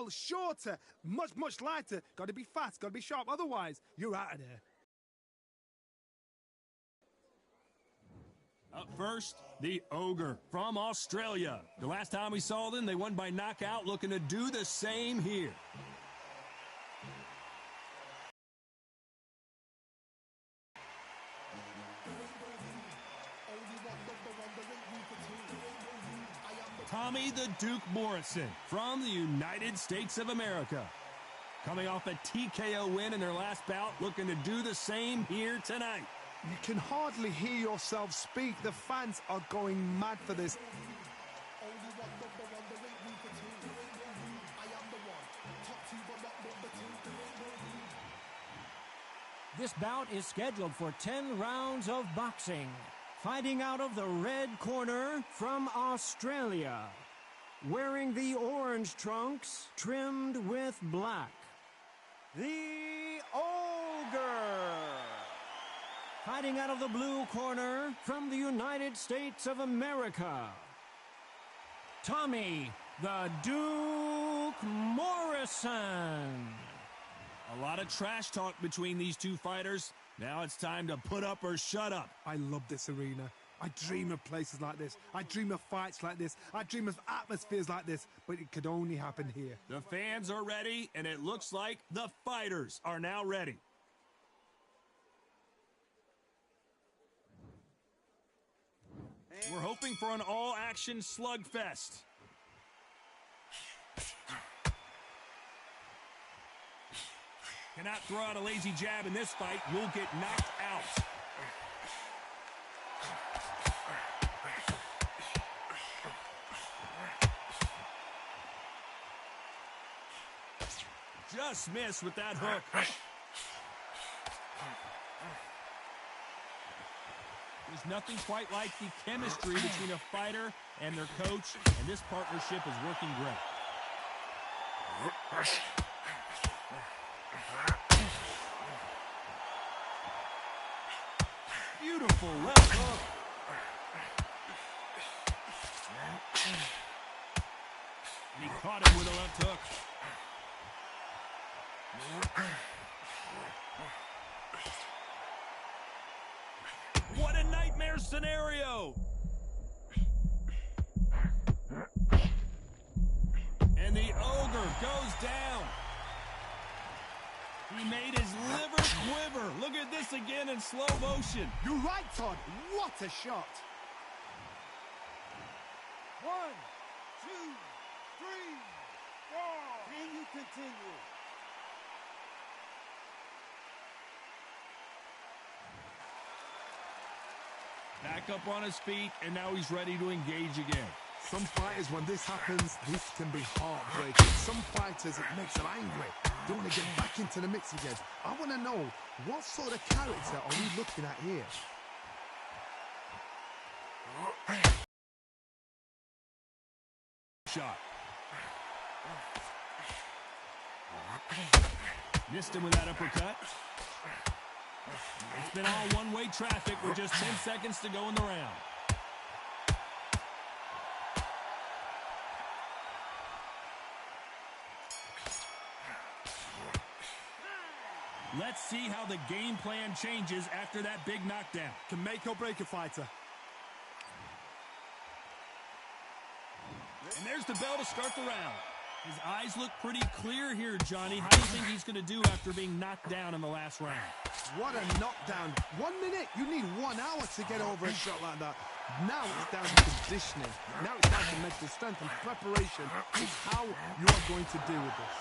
little shorter, much lighter. Got to be fast, got to be sharp. Otherwise, you're out of there. Up first, the Ogre from Australia. The last time we saw them, they won by knockout, looking to do the same here. Tommy the Duke Morrison from the United States of America. Coming off a TKO win in their last bout, looking to do the same here tonight. You can hardly hear yourself speak. The fans are going mad for this. This bout is scheduled for 10 rounds of boxing. Fighting out of the red corner from Australia. Wearing the orange trunks trimmed with black. The Ogre. Fighting out of the blue corner from the United States of America. Tommy the Duke Morrison. A lot of trash talk between these two fighters. Now it's time to put up or shut up. I love this arena. I dream of places like this. I dream of fights like this. I dream of atmospheres like this. But it could only happen here. The fans are ready, and it looks like the fighters are now ready. We're hoping for an all-action slugfest. Cannot throw out a lazy jab in this fight. You'll get knocked out. Just missed with that hook. There's nothing quite like the chemistry between a fighter and their coach, and this partnership is working great. Beautiful left hook. And he caught him with a left hook. What a nightmare scenario! And the Ogre goes down. He made his liver quiver. Look at this again in slow motion. You're right, Todd. What a shot. 1, 2, 3, 4. Can you continue? Back up on his feet, and now he's ready to engage again. Some fighters, when this happens, this can be heartbreaking. Some fighters, it makes them angry. They want to get back into the mix again. I want to know, what sort of character are we looking at here? Shot. Missed him with that uppercut. It's been all one-way traffic with just 10 seconds to go in the round. Let's see how the game plan changes after that big knockdown. Can make or break a fighter. And there's the bell to start the round. His eyes look pretty clear here, Johnny. How do you think he's going to do after being knocked down in the last round? What a knockdown. 1 minute. You need 1 hour to get over a shot like that. Now it's down to conditioning. Now it's down to mental strength and preparation. It's how you are going to deal with this.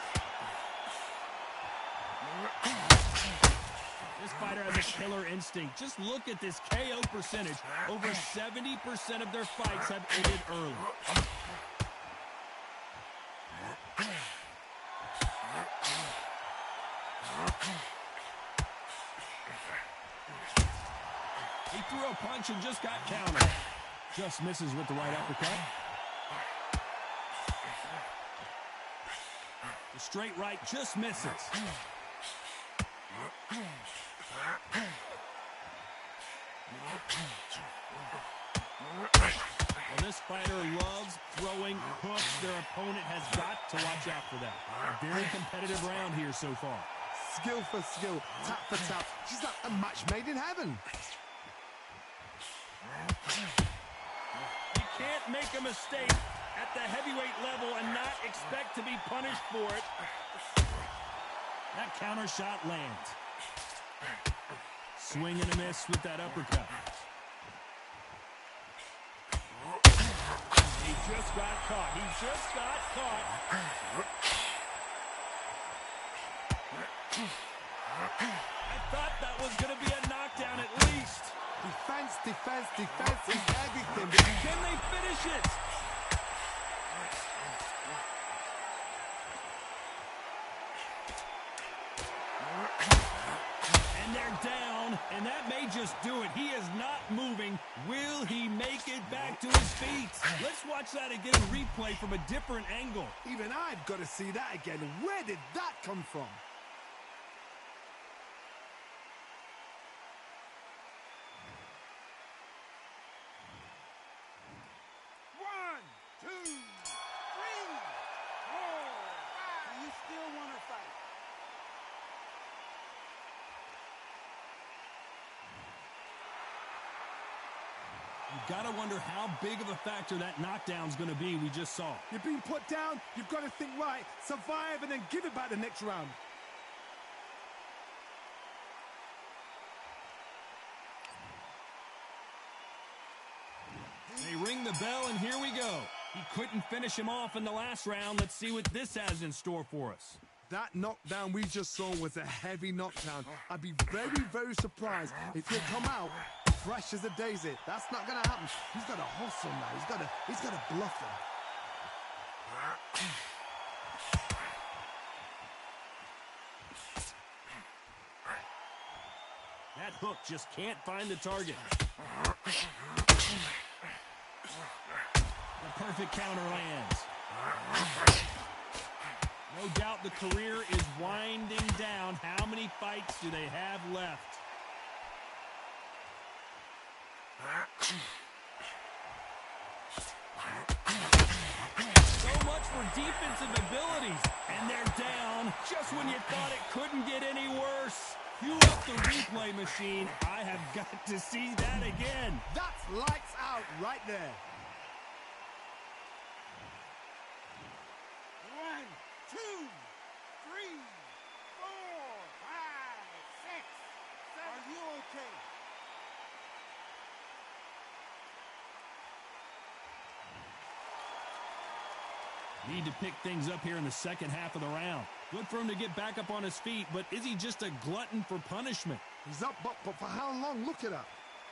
This fighter has a killer instinct. Just look at this KO percentage. Over 70% of their fights have ended early. He threw a punch and just got countered. Just misses with the right uppercut. The straight right just misses. Well, this fighter loves throwing hooks. Their opponent has got to watch out for that. A very competitive round here so far. Skill for skill, tap for tap. She's like a match made in heaven. You can't make a mistake at the heavyweight level and not expect to be punished for it. That counter shot lands. Swing and a miss with that uppercut. He just got caught. He just got caught. I thought that was going to be a knockdown at least. Defense, defense, defense is everything. Can they finish it? And they're down, and that may just do it. He is not moving. Will he make it back to his feet? Let's watch that again in replay from a different angle. Even I've got to see that again. Where did that come from? One, two, three, four. Do you still want to fight? You gotta wonder how big of a factor that knockdown's gonna be we just saw. You're being put down. You've got to think right, survive, and then give it back the next round. They ring the bell, and here we go. He couldn't finish him off in the last round. Let's see what this has in store for us. That knockdown we just saw was a heavy knockdown. I'd be very, very surprised if he'll come out fresh as a daisy. That's not going to happen. He's got to hustle now. He's got to bluff him. That hook just can't find the target. The perfect counter lands. No doubt the career is winding down. How many fights do they have left? So much for defensive abilities. And they're down just when you thought it couldn't get any worse. Cue up the replay machine. I have got to see that again. That's lights out right there. 1, 2, 3, 4, 5, 6, 7. Are you okay? Need to pick things up here in the second half of the round. Good for him to get back up on his feet, but is he just a glutton for punishment? He's up, but for how long? Look at that.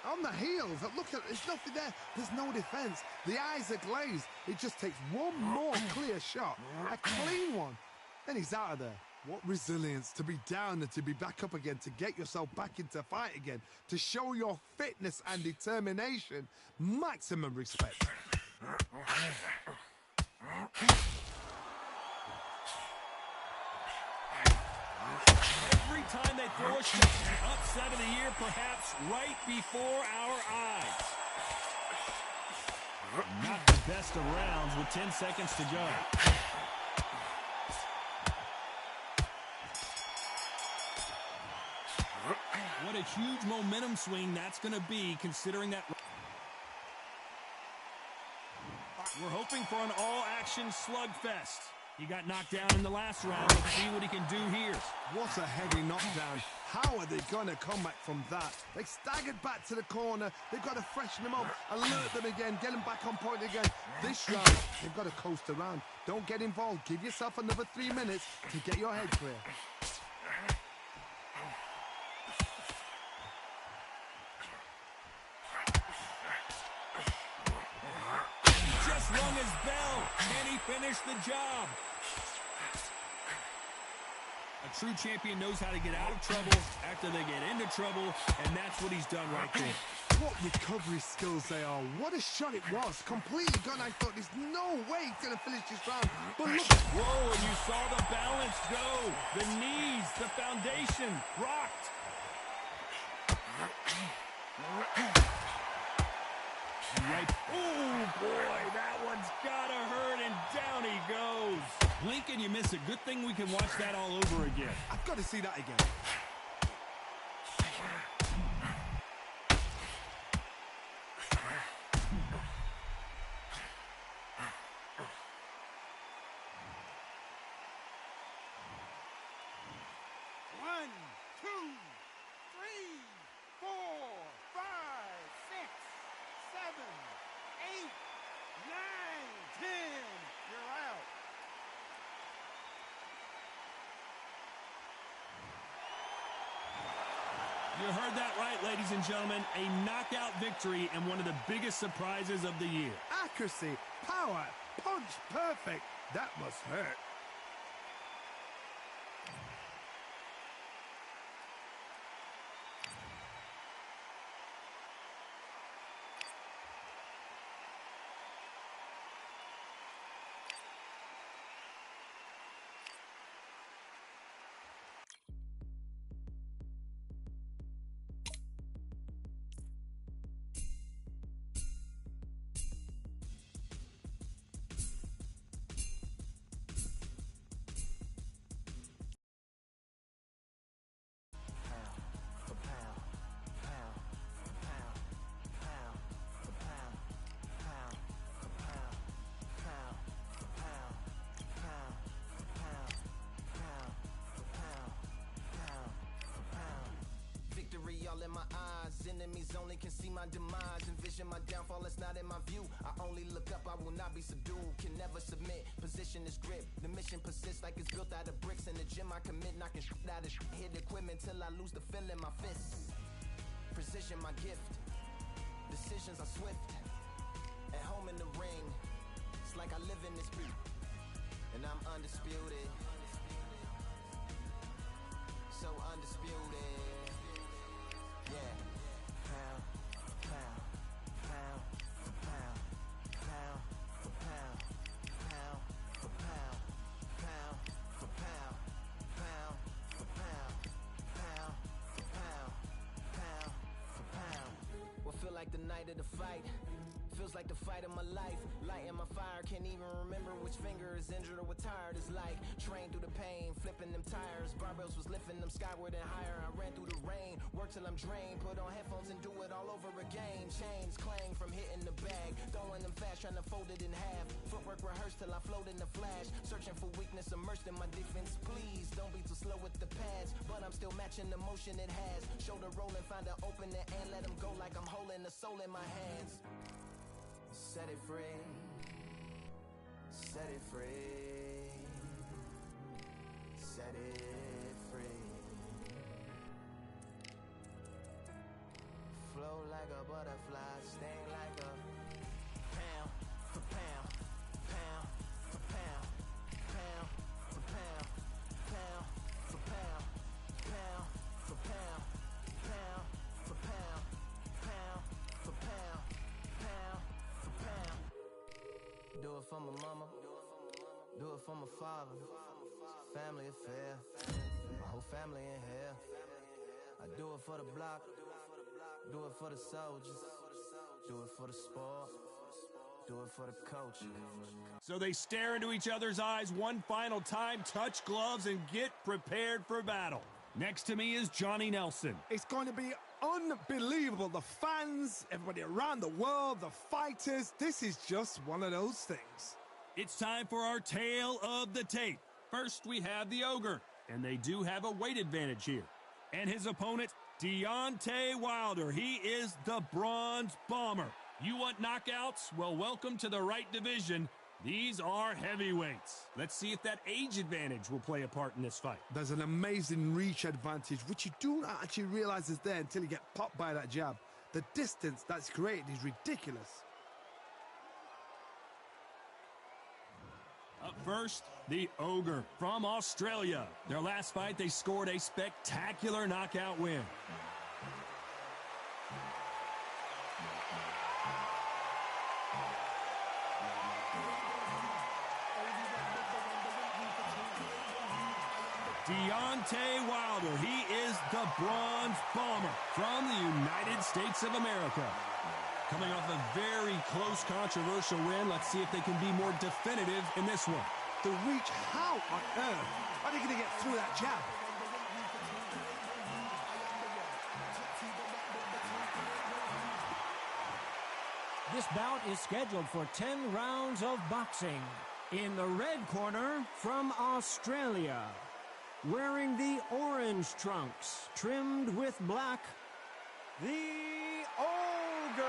On the heels, look at it. There's nothing there. There's no defense. The eyes are glazed. It just takes one more clear shot, a clean one, then he's out of there. What resilience to be down and to be back up again, to get yourself back into fight again, to show your fitness and determination. Maximum respect. Every time they throw a shot, an upset of the year, perhaps right before our eyes. Not the best of rounds with 10 seconds to go. What a huge momentum swing that's going to be, considering that. We're hoping for an all-action slugfest. He got knocked down in the last round. Let's see what he can do here. What a heavy knockdown. How are they going to come back from that? They staggered back to the corner. They've got to freshen them up, alert them again, get them back on point again. This round, they've got to coast around. Don't get involved. Give yourself another 3 minutes to get your head clear. Just rung his bell. Can he finish the job? A true champion knows how to get out of trouble after they get into trouble, and that's what he's done right there. What recovery skills they are. What a shot it was. Completely gone. I thought there's no way he's going to finish this round. But look. Whoa, and you saw the balance go. The knees, the foundation, rocked. Right. Oh, boy. thing we can watch that all over again. I've got to see that again. One, two, three, 4, 5, 6, 7, 8, 9, 10. You're out. You heard that right, ladies and gentlemen. A knockout victory and one of the biggest surprises of the year. Accuracy, power, punch, perfect. That must hurt. All in my eyes, enemies only can see my demise. Envision my downfall, it's not in my view. I only look up, I will not be subdued. Can never submit, position is grip. The mission persists like it's built out of bricks. In the gym I commit, knocking shit out of shit. Hit equipment till I lose the feel in my fists. Precision my gift, decisions are swift. At home in the ring, it's like I live in this beat. And I'm undisputed, so undisputed. Yeah, pound for pound, pound for pound, pound for pound, pound for pound, pound for pound, pound for pound, pound for pound, pound for pound. What feel like the night of the fight? Feels like the fight of my life. Lighting my fire, can't even remember which finger is injured or what tired is like. Train through the pain, flipping them tires. Barbells was lifting them skyward and higher. I ran through the rain, worked till I'm drained. Put on headphones and do it all over again. Chains clang from hitting the bag. Throwing them fast, trying to fold it in half. Footwork rehearsed till I float in the flash. Searching for weakness, immersed in my defense. Please, don't be too slow with the pads. But I'm still matching the motion it has. Shoulder rolling, find an opening and let them go like I'm holding the soul in my hands. Set it free, set it free, set it free. Flow like a butterfly, sting like a pound for pound, pound for pound, pound for pound, pound for pound, pound for pound, pound for pound, pound for pound, pound. Do it for my mama, do it for my father. Family affair, my whole family in here. I do it for the block, do it for the soldiers, do it for the sport, do it for the coach. So they stare into each other's eyes one final time, touch gloves, and get prepared for battle. Next to me is Johnny Nelson. It's going to be unbelievable. The fans, everybody around the world, the fighters. This is just one of those things. It's time for our tale of the tape. First, we have the Ogre, and they do have a weight advantage here. And his opponent, Deontay Wilder. He is the Bronze Bomber. You want knockouts? Well, welcome to the right division. These are heavyweights. Let's see if that age advantage will play a part in this fight. There's an amazing reach advantage, which you do not actually realize is there until you get popped by that jab. The distance that's created is ridiculous. Up first, the Ogre from Australia. Their last fight, they scored a spectacular knockout win. Deontay Wilder, he is the Bronze Bomber from the United States of America. Coming off a very close, controversial win, let's see if they can be more definitive in this one. The reach, how on earth are they going to get through that jab? This bout is scheduled for 10 rounds of boxing. In the red corner, from Australia, wearing the orange trunks, trimmed with black, the Ogre.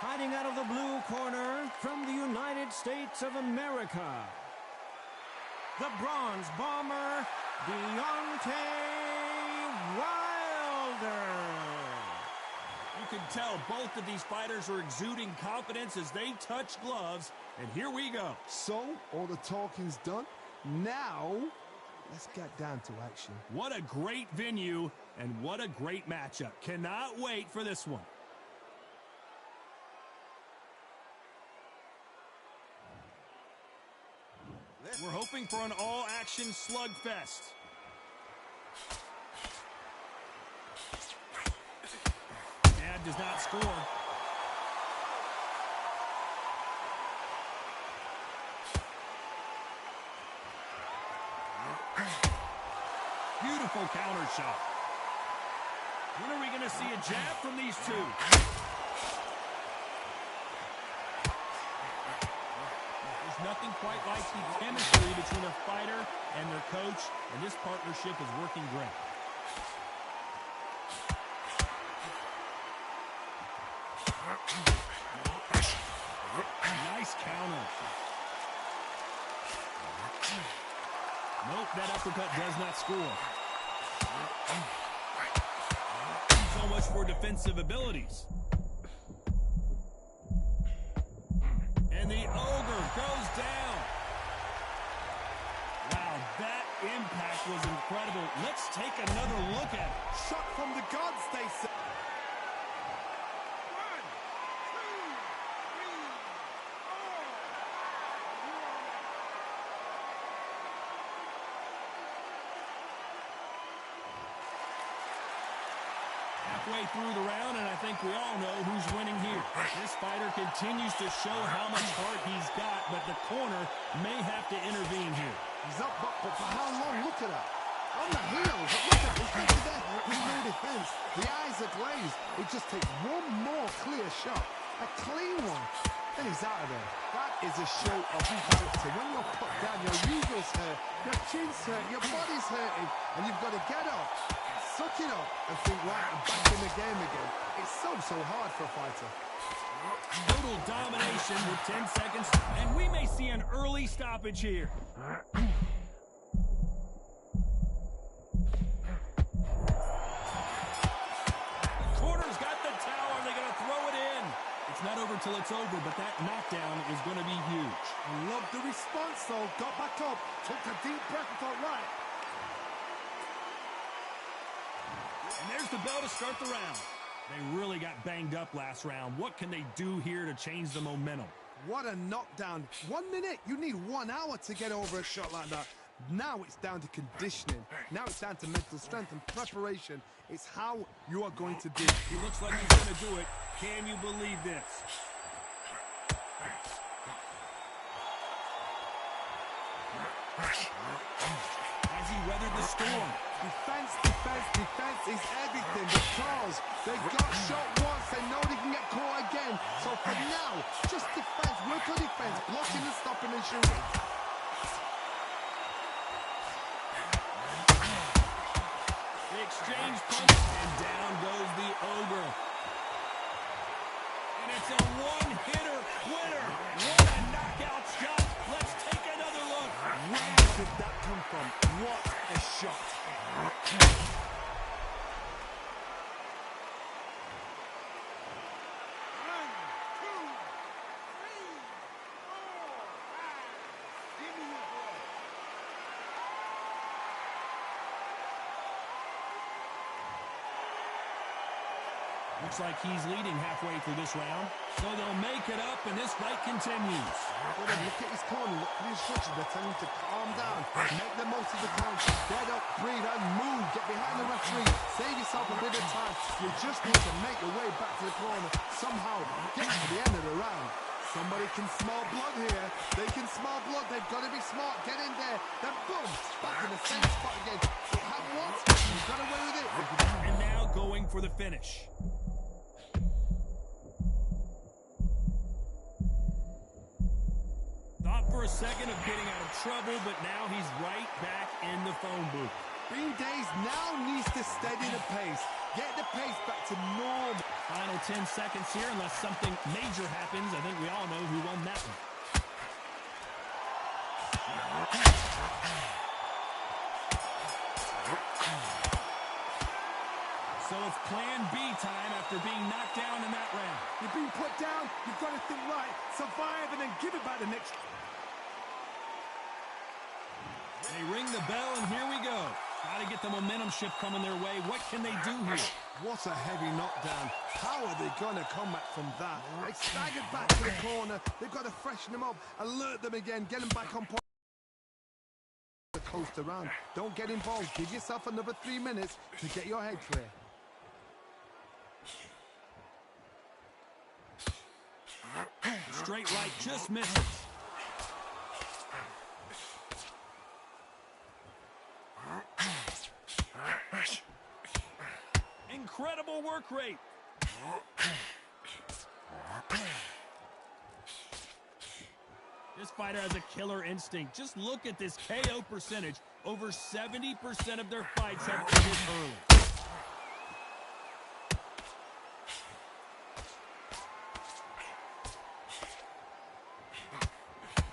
Fighting out of the blue corner, from the United States of America, the bronze bomber, Deontay Wilder. You can tell both of these fighters are exuding confidence as they touch gloves, and here we go. So, all the talking's done. Now, let's get down to action. What a great venue, and what a great matchup. Cannot wait for this one. We're hoping for an all-action slugfest. Dad does not score. Beautiful counter shot. When are we going to see a jab from these two? There's nothing quite like the chemistry between a fighter and their coach, and this partnership is working great. Nice counter. Nope, that uppercut does not score. So much for defensive abilities. And the Ogre goes down. Wow, that impact was incredible. Let's take another look at it. Shot from the gods, they say. 1, 2, 3. Halfway through the round, and I think we all know who's winning here. This fighter continues to show how much heart he's got, but the corner may have to intervene here. He's up, but for how long? Look at that. On the heels. Look at this. There's no defense. The eyes are glazed. It just takes one more clear shot. A clean one. Then he's out of there. That is a show of character. When you're put down, your uterus hurt, your chin's hurt, your body's hurting, and you've got to get up, suck it up, and think, right, I'm back in the game again. It's so hard for a fighter. Total domination with 10 seconds, and we may see an early stoppage here. The corner's got the tower. They're going to throw it in. It's not over till it's over, but that knockdown is going to be huge. I love the response, though. Got back up, took a deep breath and thought, right. And there's the bell to start the round. They really got banged up last round. What can they do here to change the momentum? What a knockdown. 1 minute, you need 1 hour to get over a shot like that. Now it's down to conditioning. Now it's down to mental strength and preparation. It's how you are going to do it. He looks like he's going to do it. Can you believe this? Has he weathered the storm? Defense, defense, defense is everything because they got shot once, they know they can get caught again. So for now, just defense, work on defense, blocking and stopping and shooting. The exchange punch, and down goes the Ogre. And it's a one-hitter winner. What a knockout shot. Let's take another look. Where did that come from? What a shot. Looks like he's leading halfway through this round. So they'll make it up, and this fight continues. Look at his corner, look at the instructions. They're telling him to calm down, make the most of the count, get up, breathe, and move. Get behind the referee, save yourself a bit of time. You just need to make your way back to the corner somehow. Get to the end of the round. Somebody can smell blood here. They can smell blood. They've got to be smart. Get in there. Then boom, back in the same spot again. You have what? You got away with it. And now going for the finish. Thought for a second of getting out of trouble, but now he's right back in the phone booth. Bean Days now needs to steady the pace. Get the pace back to normal. Final 10 seconds here, unless something major happens. I think we all know who won that one. So it's plan B time after being knocked down in that round. You've been put down. You've got to think right. Survive and then give it back the next. They ring the bell, and here we go. Got to get the momentum shift coming their way. What can they do here? What a heavy knockdown. How are they going to come back from that? They staggered back to the corner. They've got to freshen them up, alert them again, get them back on point. The coast around. Don't get involved. Give yourself another 3 minutes to get your head clear. Straight right just misses. Incredible work rate. This fighter has a killer instinct. Just look at this KO percentage. Over 70% of their fights have ended early.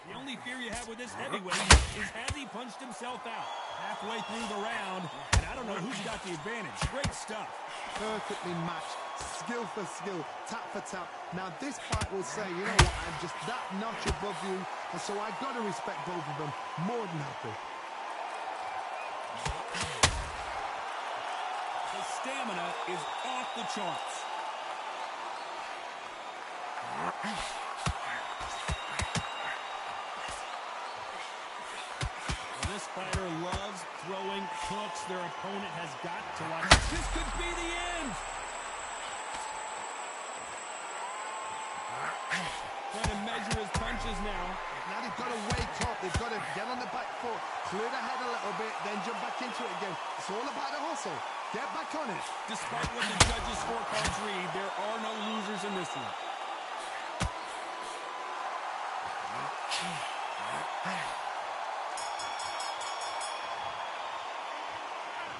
The only fear you have with this heavyweight is has he punched himself out? Halfway through the round, and I don't know who's got the advantage. Great stuff. Perfectly matched, skill for skill, tap for tap. Now this fight will say, you know what, I'm just that notch above you, and so I've got to respect both of them. More than happy. The stamina is off the charts. This fighter loves throwing hooks. Their opponent has got to watch. This could be the end. Trying to measure his punches now. Now they've got to wake up. They've got to get on the back foot, clear the head a little bit, then jump back into it again. It's all about the hustle. Get back on it. Despite what the judges' scorecards read, there are no losers in this one.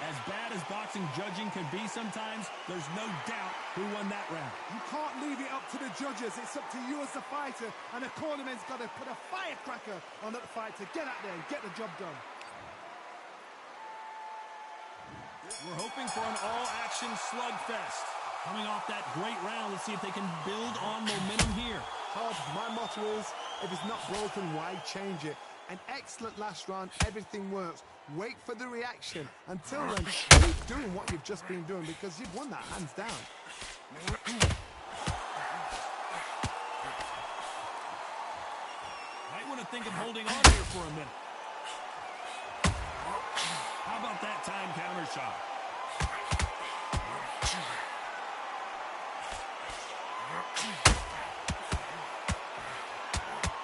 As bad as boxing judging can be sometimes, there's no doubt who won that round. You can't leave it up to the judges. It's up to you as the fighter, and the cornerman's got to put a firecracker on that fighter. Get out there and get the job done. We're hoping for an all-action slugfest. Coming off that great round, let's see if they can build on momentum here. Todd, my motto is, if it's not broken, why change it? An excellent last round, everything works. Wait for the reaction. Until then, keep doing what you've just been doing because you've won that hands down. Might want to think of holding on here for a minute. How about that time counter shot?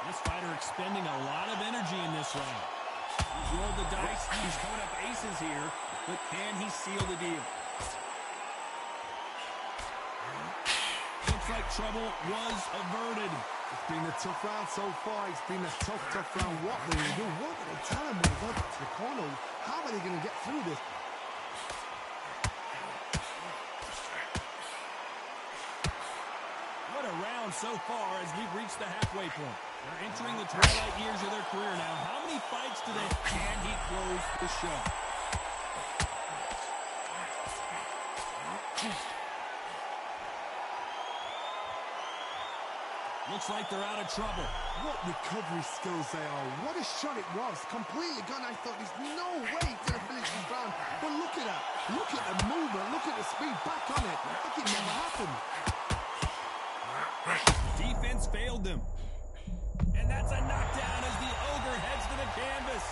This fighter expending a lot of energy in this round. He's rolled the dice. He's coming up aces here, but can he seal the deal? Looks like trouble was averted. It's been a tough round so far. It's been a tough round. What will they do? What will they tell him when they go back to the corner? How are they going to get through this? What a round so far as we've reached the halfway point. They're entering the twilight years of their career now. How many fights do they? Can he close the show? Looks like they're out of trouble. What recovery skills they are. What a shot it was. Completely gone. I thought there's no way he's going to finish this round. But look at that. Look at the movement. Look at the speed. Back on it. Like it never happened. Defense failed them. And that's a knockdown as the Ogre heads to the canvas.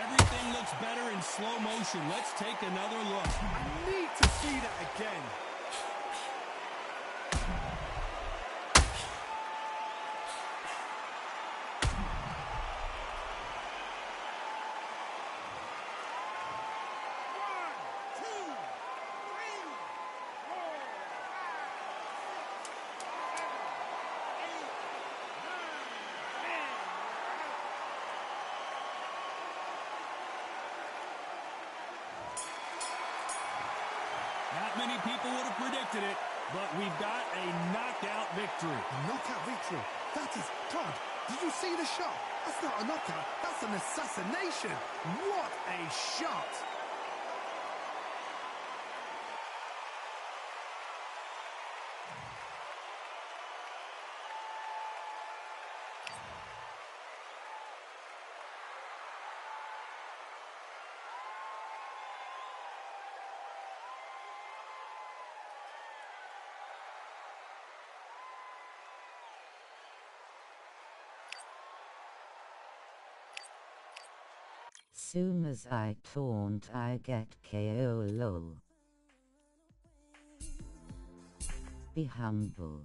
Everything looks better in slow motion. Let's take another look. I need to see that again. many people would have predicted it, but we've got a knockout victory. A knockout victory. That is, Todd, did you see the shot? That's not a knockout. That's an assassination. What a shot. Soon as I taunt I get KO lol. Be humble.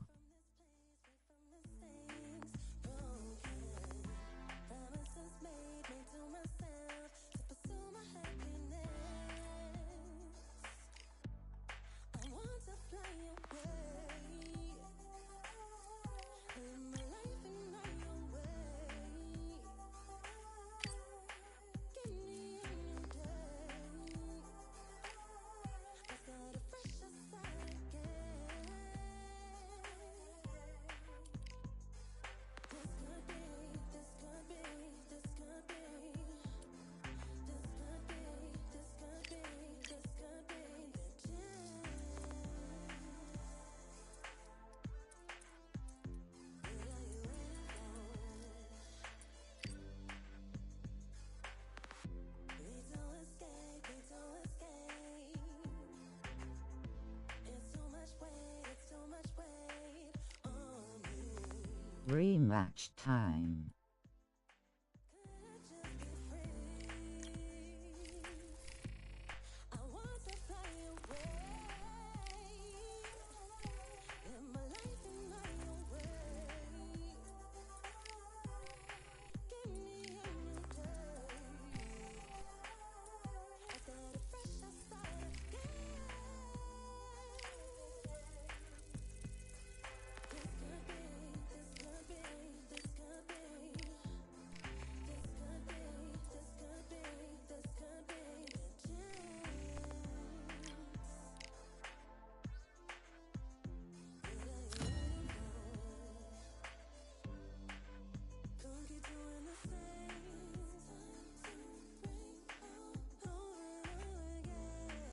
Rematch time.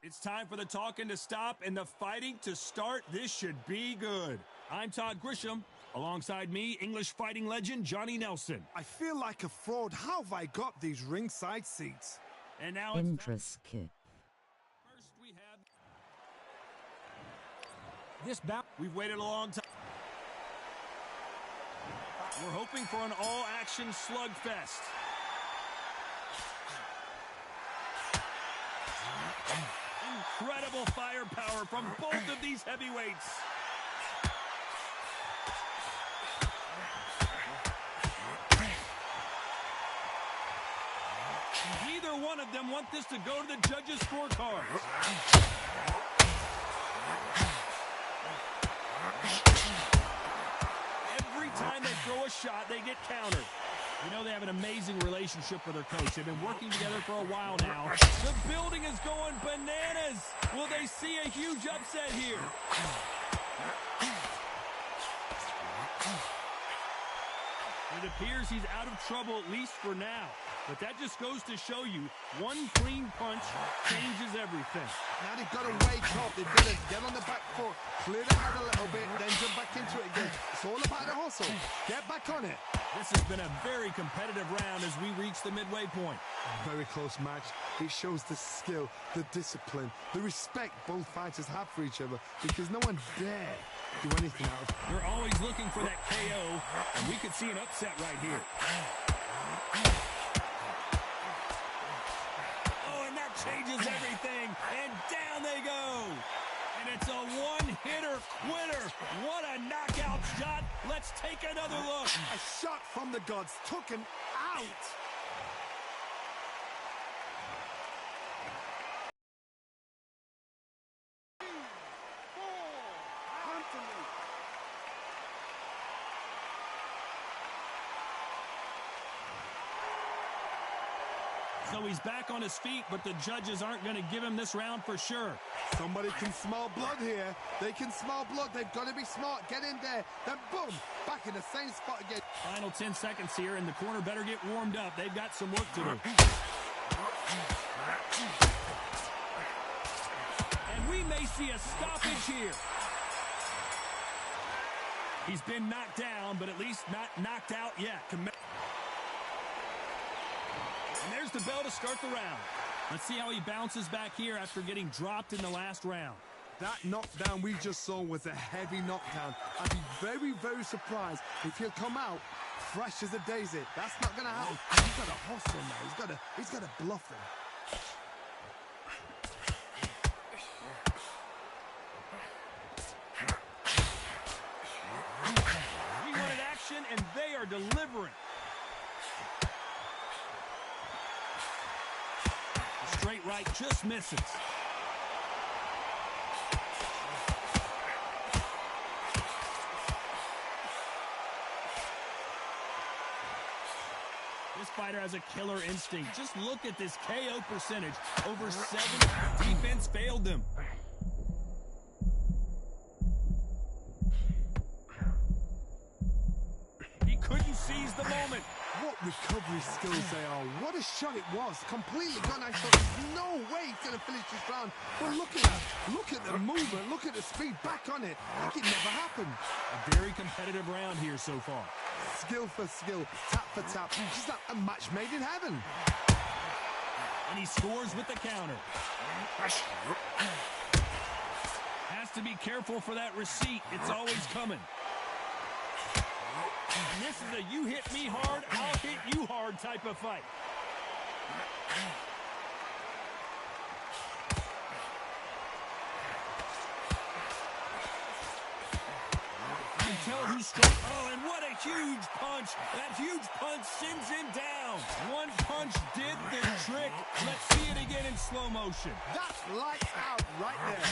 It's time for the talking to stop and the fighting to start. This should be good. I'm Todd Grisham. Alongside me, English fighting legend Johnny Nelson. I feel like a fraud. How have I got these ringside seats? And now it's Interest kick. first we have... This bout. We've waited a long time. We're hoping for an all-action slugfest. Incredible firepower from both of these heavyweights. Neither one of them want this to go to the judges' scorecard. Every time they throw a shot, they get countered. You know they have an amazing relationship with their coach. They've been working together for a while now. The building is going bananas. Will they see a huge upset here? It appears he's out of trouble, at least for now. But that just goes to show you, one clean punch changes everything. Now they've got to wake up. They've got to get on the back foot, clear the head a little bit, then jump back into it again. It's all about the hustle. Get back on it. This has been a very competitive round as we reach the midway point. Very close match. It shows the skill, the discipline, the respect both fighters have for each other, because no one dare do anything else. They're always looking for that KO, and we could see an upset right here. Oh, and that changes everything, and down they go. And it's a one-hitter quitter. What a knockout shot. Let's take another look. A shot from the gods, took him out. So he's back on his feet, but the judges aren't going to give him this round for sure. Somebody can smell blood here. They can smell blood. They've got to be smart. Get in there. Then boom, back in the same spot again. Final 10 seconds here, and the corner better get warmed up. They've got some work to do. And we may see a stoppage here. He's been knocked down, but at least not knocked out yet. And there's the bell to start the round. Let's see how he bounces back here after getting dropped in the last round. That knockdown we just saw was a heavy knockdown. I'd be very, very surprised if he'll come out fresh as a daisy. That's not going to happen. He's got to hustle now. He's got to bluff him. He wanted action, and they are delivering. Straight right just misses. This fighter has a killer instinct. Just look at this KO percentage. Over 7. Defense failed them. He couldn't seize the moment. What recovery skills they are. What a shot it was. Completely gone. I thought there's no way he's going to finish this round. But look at the movement. Look at the speed. Back on it. Like it never happened. A very competitive round here so far. Skill for skill. Tap for tap. Just like a match made in heaven. And he scores with the counter. Has to be careful for that receipt. It's always coming. And this is a you hit me hard, I'll hit you hard type of fight. You can tell who's strong. Oh, and what a huge punch. That huge punch sends him down. One punch did the trick. Let's see it again in slow motion. That's lights out right there.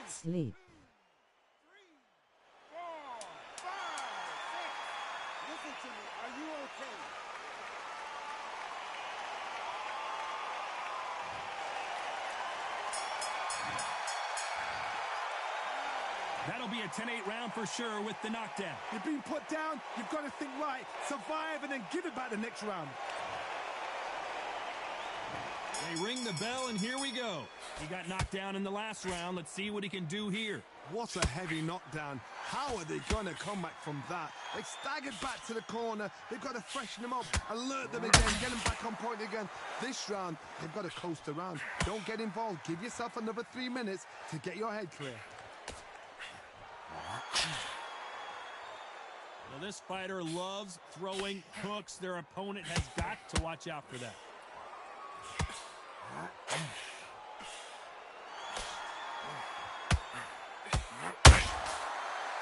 Sleep. 3, 4, 5, 6. Listen to me. Are you okay? That'll be a 10-8 round for sure with the knockdown. You've been put down. You've got to think right. Survive and then give it back the next round. They ring the bell, and here we go. He got knocked down in the last round. Let's see what he can do here. What a heavy knockdown. How are they going to come back from that? They staggered back to the corner. They've got to freshen them up, alert them again, get them back on point again. This round, they've got to coast around. Don't get involved. Give yourself another 3 minutes to get your head clear. Well, this fighter loves throwing hooks. Their opponent has got to watch out for that.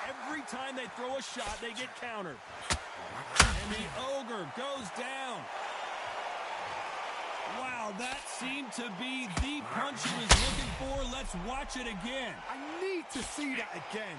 Every time they throw a shot, they get countered. And the ogre goes down. Wow, that seemed to be the punch he was looking for. Let's watch it again. I need to see that again.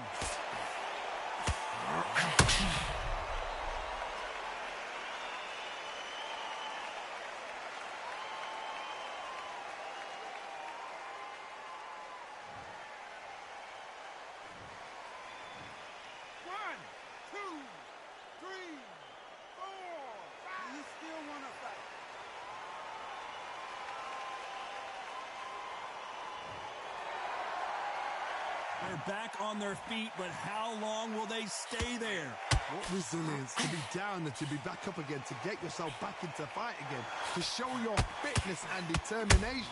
They're back on their feet, but how long will they stay there? What resilience to be down and to be back up again, to get yourself back into fight again, to show your fitness and determination.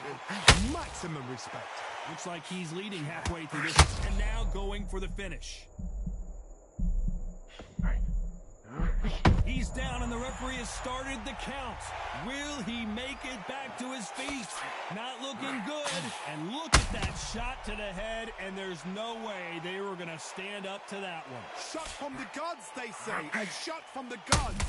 Maximum respect. Looks like he's leading halfway through this, and now going for the finish. He's down, and the referee has started the count. Will he make it back to his feet? Not looking good. And look at that shot to the head, and there's no way they were going to stand up to that one. Shot from the gods, they say. A shot from the gods.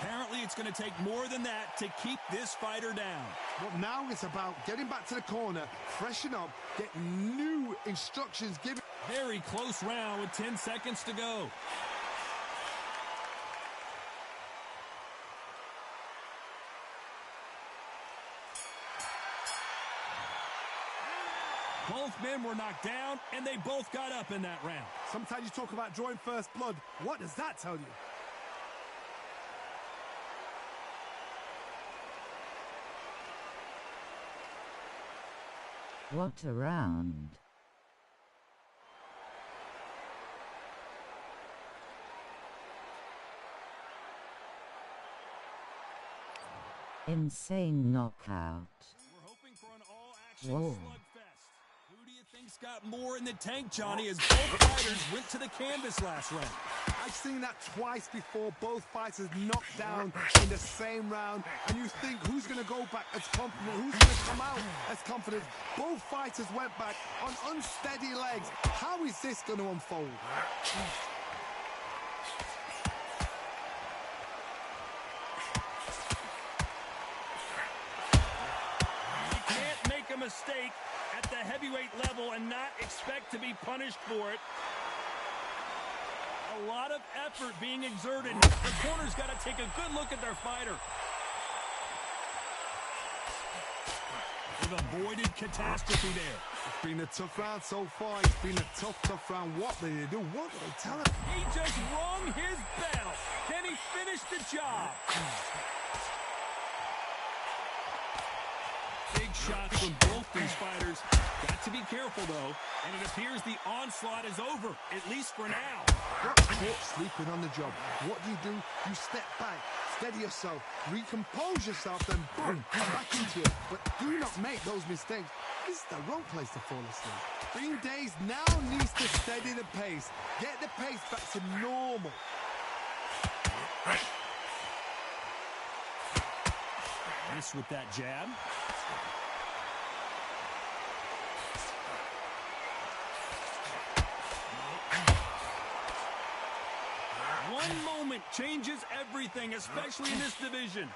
Apparently, it's going to take more than that to keep this fighter down. Well, now it's about getting back to the corner, freshen up, get new instructions given. Very close round with 10 seconds to go. Both men were knocked down, and they both got up in that round. Sometimes you talk about drawing first blood. What does that tell you? What a round. Insane knockout. We're hoping for an all-action Whoa. slugfest. Who do you think's got more in the tank, Johnny, as both fighters went to the canvas last round? I've seen that twice before, both fighters knocked down in the same round, and you think who's going to go back as confident, who's going to come out as confident. Both fighters went back on unsteady legs. How is this going to unfold? You can't make a mistake at the heavyweight level and not expect to be punished for it. A lot of effort being exerted. The corner's got to take a good look at their fighter. They've avoided catastrophe there. It's been a tough round so far. It's been a tough round. What did they do? What did they tell him? He just rung his bell. Can he finish the job? Big shots from both these fighters. Got to be careful, though. And it appears the onslaught is over, at least for now. Got caught sleeping on the job. What do? You step back, steady yourself, recompose yourself, then boom, back into it. But do not make those mistakes. This is the wrong place to fall asleep. Green Days now needs to steady the pace. Get the pace back to normal. Miss with that jab. One moment changes everything, especially in this division.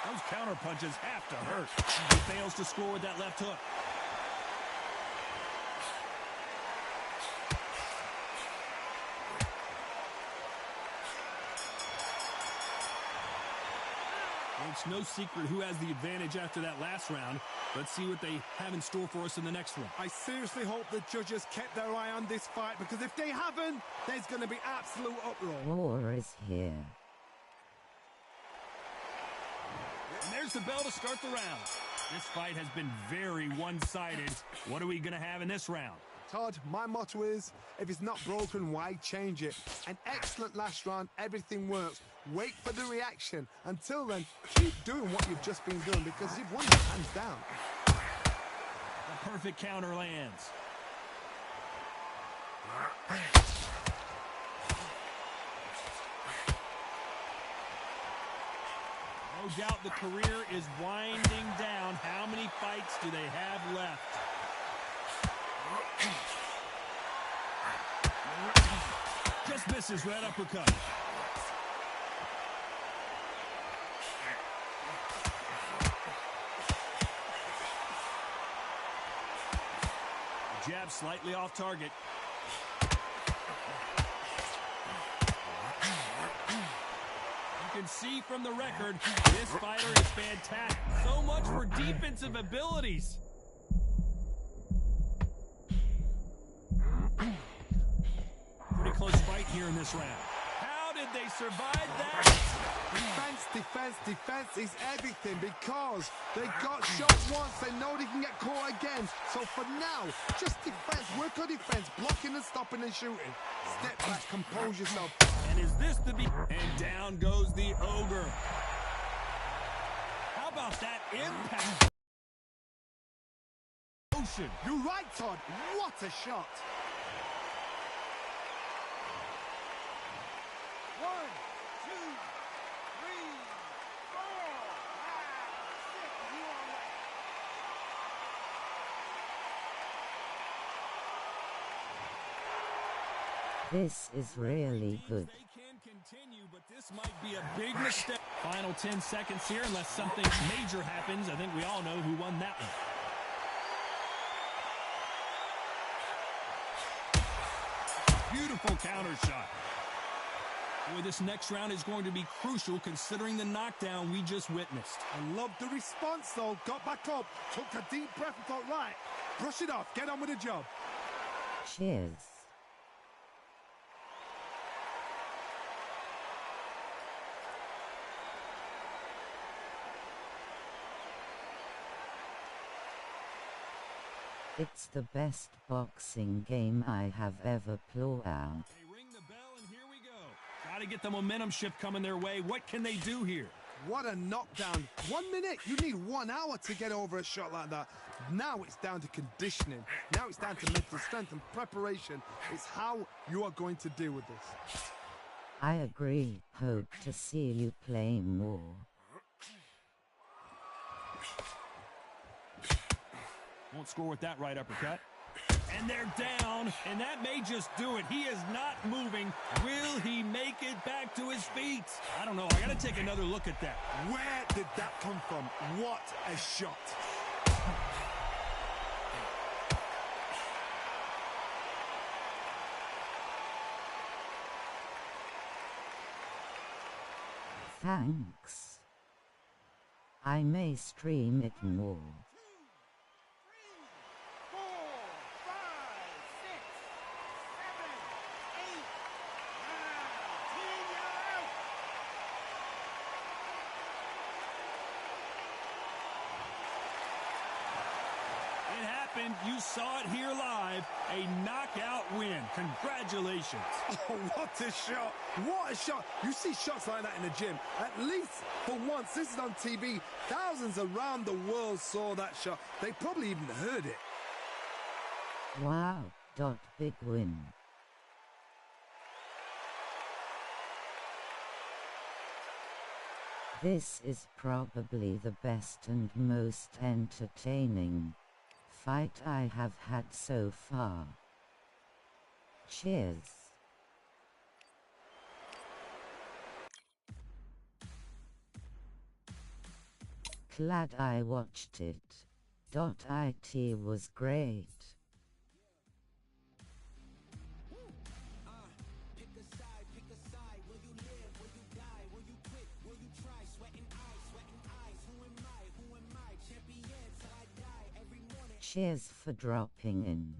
Those counter punches have to hurt. He fails to score with that left hook. It's no secret who has the advantage after that last round. Let's see what they have in store for us in the next one. I seriously hope the judges kept their eye on this fight, because if they haven't, there's going to be absolute uproar. War is here. And there's the bell to start the round. This fight has been very one-sided. What are we going to have in this round? Todd, my motto is, if it's not broken, why change it? An excellent last round, everything works. Wait for the reaction. Until then, keep doing what you've just been doing, because you've won it hands down. The perfect counter lands. No doubt the career is winding down. How many fights do they have left? Just misses right uppercut. Jab slightly off target. You can see from the record, this fighter is fantastic. So much for defensive abilities. Pretty close fight here in this round. How did they survive that? Defense is everything, because they got shot once, they know they can get caught again. So for now, just defense, work on defense, blocking and stopping and shooting. Step back, compose yourself. And And is this the and down goes the Ogre. How about that impact? Ocean. You're right, Todd. What a shot. 1, 2, 3, 4, 5, 6. You all right? This is really good. They can continue, but this might be a big mistake. Final 10 seconds here, unless something major happens. I think we all know who won that one. Beautiful counter shot. Boy, this next round is going to be crucial considering the knockdown we just witnessed. I love the response, though. Got back up, took a deep breath and thought, right, brush it off, get on with the job. Cheers. It's the best boxing game I have ever played. They ring the bell, and here we go. Got to get the momentum shift coming their way. What can they do here? What a knockdown. 1 minute. You need 1 hour to get over a shot like that. Now it's down to conditioning. Now it's down to mental strength and preparation. It's how you are going to deal with this. I agree. Hope to see you play more. Won't score with that right uppercut. And they're down, and that may just do it. He is not moving. Will he make it back to his feet? I don't know. I got to take another look at that. Where did that come from? What a shot. Thanks. I may stream it more. 4, 5, 6, 7, 8, 9, 10. You're out. It happened. You saw it here live. A knockout win. Congratulations. Oh, what a shot. What a shot. You see shots like that in the gym. At least for once, this is on TV. Thousands around the world saw that shot. They probably even heard it. Wow. Big win. This is probably the best and most entertaining fight I have had so far. Cheers. Glad I watched it. It was great. Cheers for dropping in.